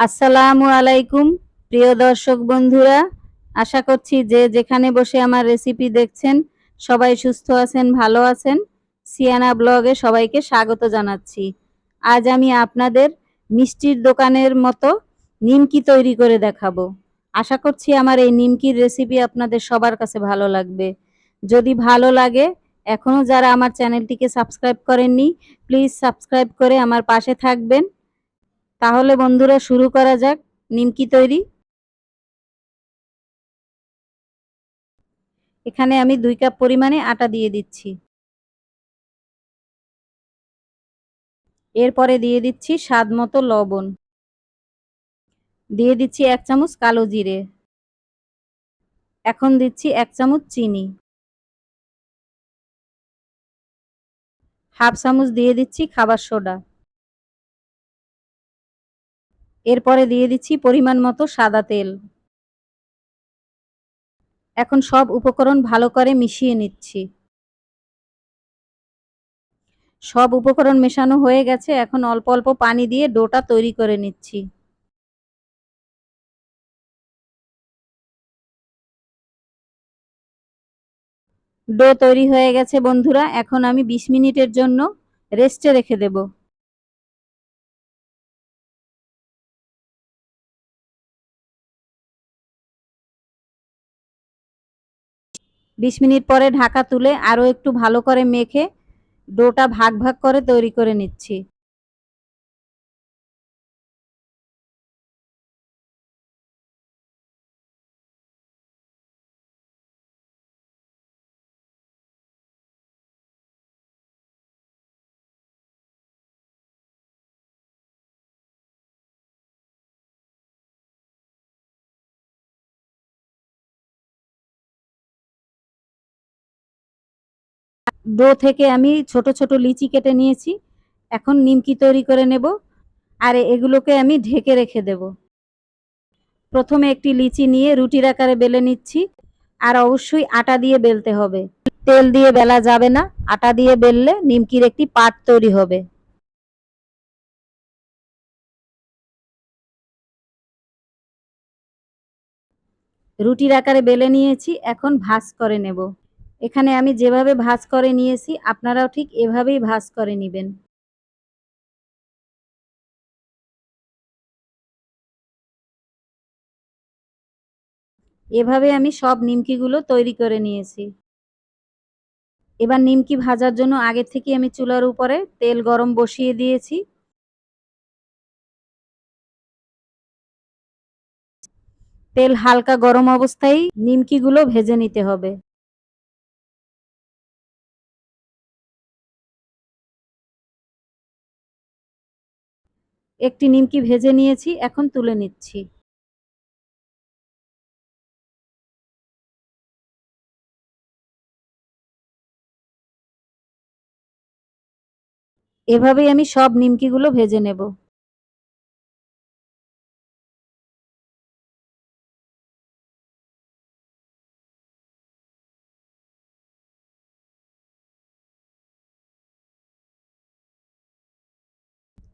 আসসালামু আলাইকুম প্রিয় দর্শক বন্ধুরা, আশা করছি যে যেখানে বসে আমার রেসিপি দেখছেন সবাই সুস্থ আছেন, ভালো আছেন। সিয়ানা ব্লগে সবাইকে স্বাগত জানাচ্ছি। আজ আমি আপনাদের মিষ্টির দোকানের মতো নিমকি তৈরি করে দেখাবো। আশা করছি আমার এই নিমকির রেসিপি আপনাদের সবার কাছে ভালো লাগবে। যদি ভালো লাগে, এখনও যারা আমার চ্যানেলটিকে সাবস্ক্রাইব করেননি, প্লিজ সাবস্ক্রাইব করে আমার পাশে থাকবেন। তাহলে বন্ধুরা শুরু করা যাক নিমকি তৈরি। এখানে আমি 2 কাপ পরিমাণে আটা দিয়ে দিচ্ছি। এরপরে দিয়ে দিচ্ছি স্বাদ মতো লবণ, দিয়ে দিচ্ছি 1 চামচ কালো জিরে, এখন দিচ্ছি 1 চামচ চিনি, হাফ চামচ দিয়ে দিচ্ছি খাবার সোডা, এরপরে দিয়ে দিচ্ছি পরিমাণ মতো সাদা তেল। এখন সব উপকরণ ভালো করে মিশিয়ে নিচ্ছি। সব উপকরণ মেশানো হয়ে গেছে, এখন অল্প অল্প পানি দিয়ে ডোটা তৈরি করে নিচ্ছি। ডো তৈরি হয়ে গেছে বন্ধুরা, এখন আমি 20 মিনিটের জন্য রেস্টে রেখে দেব। বিশ মিনিট পরে ঢাকা তুলে আরও একটু ভালো করে মেখে ডোটা ভাগ ভাগ করে তৈরি করে নিচ্ছি। ডো থেকে আমি ছোট ছোট লিচি কেটে নিয়েছি, এখন নিমকি তৈরি করে নেব। আর এগুলোকে আমি ঢেকে রেখে দেব। প্রথমে একটি লিচি নিয়ে রুটির আকারে বেলে নিচ্ছি। আর অবশ্যই আটা দিয়ে বেলতে হবে, তেল দিয়ে বেলা যাবে না। আটা দিয়ে বেললে নিমকির একটি পাট তৈরি হবে। রুটির আকারে বেলে নিয়েছি, এখন ভাঁজ করে নেব। এখানে আমি যেভাবে ভাঁজ করে নিয়েছি আপনারাও ঠিক এভাবেই ভাঁজ করে নেবেন। এভাবে আমি সব নিমকিগুলো তৈরি করে নিয়েছি। এবার নিমকি ভাজার জন্য আগে থেকে আমি চুলার উপরে তেল গরম বসিয়ে দিয়েছি। তেল হালকা গরম অবস্থায় নিমকিগুলো ভেজে নিতে হবে। একটি নিমকি ভেজে নিয়েছি, এখন তুলে নিচ্ছি। এভাবেই আমি সব নিমকিগুলো ভেজে নেব।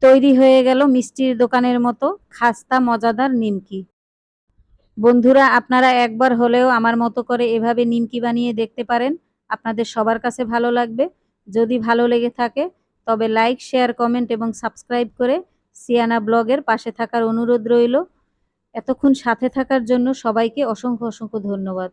তৈরি হয়ে গেল মিষ্টির দোকানের মতো খাস্তা মজাদার নিমকি। বন্ধুরা, আপনারা একবার হলেও আমার মতো করে এভাবে নিমকি বানিয়ে দেখতে পারেন। আপনাদের সবার কাছে ভালো লাগবে। যদি ভালো লেগে থাকে তবে লাইক, শেয়ার, কমেন্ট এবং সাবস্ক্রাইব করে সিয়ানা ব্লগের পাশে থাকার অনুরোধ রইল। এতক্ষণ সাথে থাকার জন্য সবাইকে অসংখ্য অসংখ্য ধন্যবাদ।